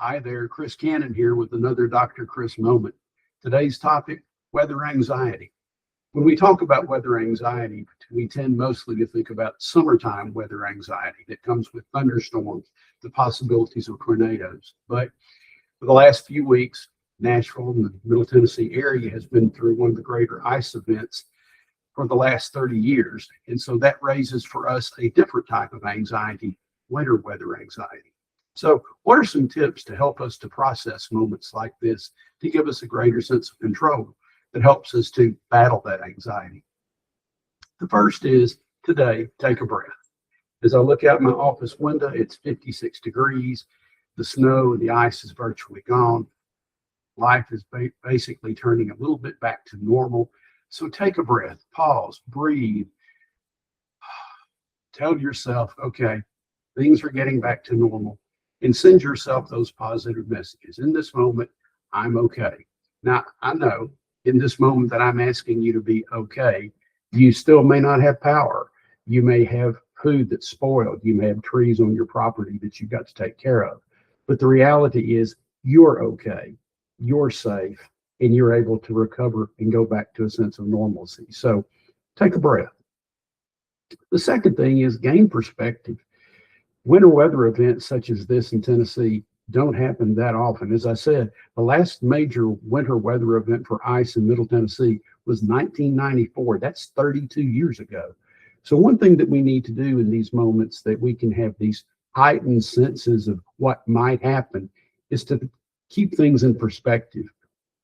Hi there, Chris Cannon here with another Dr. Chris moment. Today's topic, weather anxiety. When we talk about weather anxiety, we tend mostly to think about summertime weather anxiety that comes with thunderstorms, the possibilities of tornadoes. But for the last few weeks, Nashville and the Middle Tennessee area has been through one of the greater ice events for the last 30 years. And so that raises for us a different type of anxiety, winter weather anxiety. So what are some tips to help us to process moments like this to give us a greater sense of control that helps us to battle that anxiety? The first is today, take a breath. As I look out my office window, it's 56 degrees. The snow and the ice is virtually gone. Life is basically turning a little bit back to normal. So take a breath, pause, breathe. Tell yourself, okay, things are getting back to normal. And send yourself those positive messages. In this moment, I'm okay. Now, I know in this moment that I'm asking you to be okay, you still may not have power. You may have food that's spoiled. You may have trees on your property that you've got to take care of. But the reality is you're okay, you're safe, and you're able to recover and go back to a sense of normalcy. So take a breath. The second thing is gain perspective. Winter weather events such as this in Tennessee don't happen that often. As I said, the last major winter weather event for ice in Middle Tennessee was 1994. That's 32 years ago. So one thing that we need to do in these moments that we can have these heightened senses of what might happen is to keep things in perspective.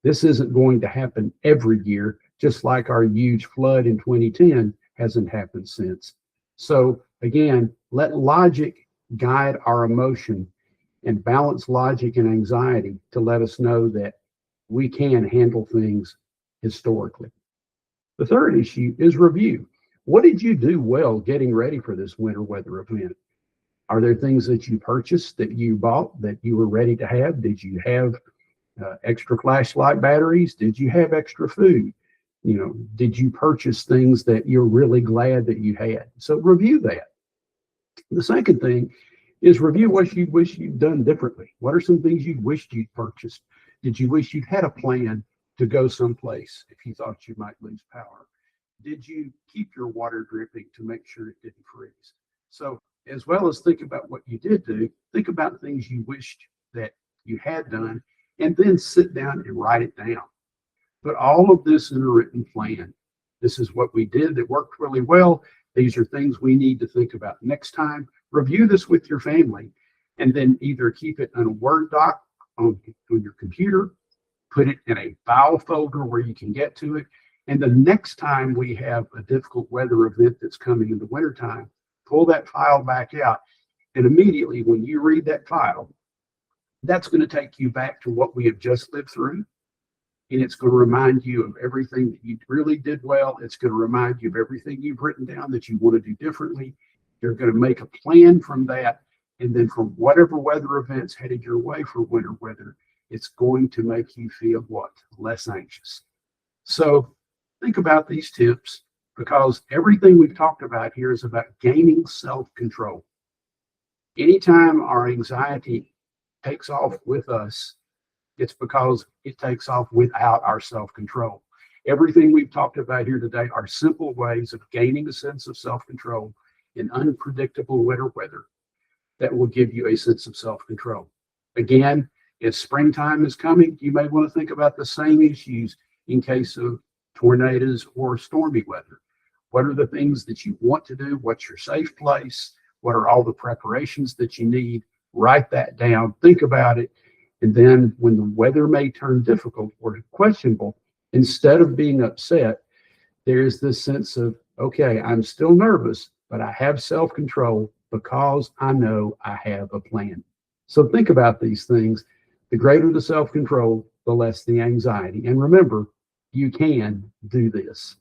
This isn't going to happen every year, just like our huge flood in 2010 hasn't happened since. So again, let logic guide our emotion and balance logic and anxiety to let us know that we can handle things historically. The third issue is review. What did you do well getting ready for this winter weather event? Are there things that you purchased that you bought that you were ready to have? Did you have extra flashlight batteries? Did you have extra food? Did you purchase things that you're really glad that you had? So review that. The second thing is review what you wish you'd done differently. What are some things you wished you'd purchased? Did you wish you'd had a plan to go someplace if you thought you might lose power? Did you keep your water dripping to make sure it didn't freeze? So as well as think about what you did do, think about things you wished that you had done, and then sit down and write it down. Put all of this in a written plan. This is what we did that worked really well. These are things we need to think about next time. Review this with your family, and then either keep it in a Word doc on your computer, put it in a file folder where you can get to it. And the next time we have a difficult weather event that's coming in the wintertime, pull that file back out. And immediately when you read that file, that's going to take you back to what we have just lived through. And it's going to remind you of everything that you really did well. It's going to remind you of everything you've written down that you want to do differently. You're going to make a plan from that. And then from whatever weather events headed your way for winter weather, it's going to make you feel what? Less anxious. So think about these tips, because everything we've talked about here is about gaining self-control. Anytime our anxiety takes off with us, it's because it takes off without our self-control. Everything we've talked about here today are simple ways of gaining a sense of self-control in unpredictable winter weather that will give you a sense of self-control. Again, if springtime is coming, you may want to think about the same issues in case of tornadoes or stormy weather. What are the things that you want to do? What's your safe place? What are all the preparations that you need? Write that down, think about it. And then when the weather may turn difficult or questionable, instead of being upset, there's this sense of, okay, I'm still nervous, but I have self-control because I know I have a plan. So think about these things. The greater the self-control, the less the anxiety. And remember, you can do this.